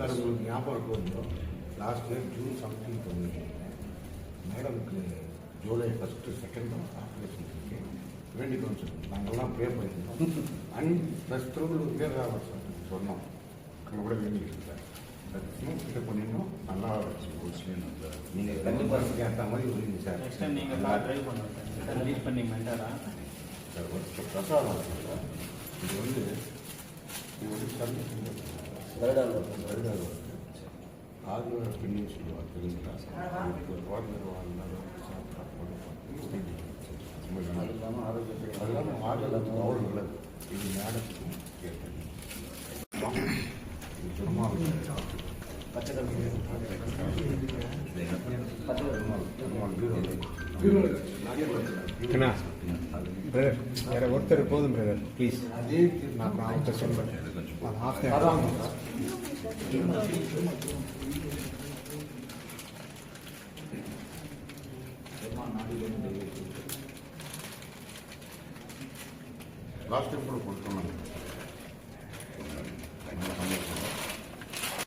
Sir உங்களுக்கு ஞாபகம் இருக்கும், லாஸ்ட் இயர் ஜூன் 17 பண்ணியிருக்கேன். மேடமுக்கு ஜூலை 1, 2 ஆப்ரேஷன் இருக்கு, வேண்டிக்கணும் சார். நாங்கள்லாம் ப்ரே பண்ணியிருந்தோம். அண்ட் ப்ளஸ் திருவள்ளூர் வீரராமர் சார் சொன்னோம், அங்கே கூட வேண்டிக்கிட்டு சார். கிட்ட பண்ணிடணும், நல்லா நீங்கள் 2% ஏற்ற மாதிரி வருவீங்க சார். நெக்ஸ்ட் டைம் நீங்கள் கார் ட்ரைவ் பண்ணுங்க சார், லீட் பண்ணி மென்டரா சார். ஒரு பிரசாதம் சார், இது வந்து சர்வீஸ் வருடாது ஆர்வ பின்னி சொல்லுவார் தெரியுங்களா? குழந்தை வாழ்ந்தாலும் அது இல்லாமல் ஆரோக்கியத்துக்கு அது இல்லாமல் ஆரோக்கியத்துக்கு அவ்வளோ நல்லது. இது மேடத்துக்கும் கேட்டேன். இது பெருமாள் வேற ஒருத்தர் போதும் பிரதர் ப்ளீஸ். அதே நான் அவர்கிட்ட சொல்கிறேன். லாஸ்ட் டைம் கூட கொடுத்துருந்தாங்க.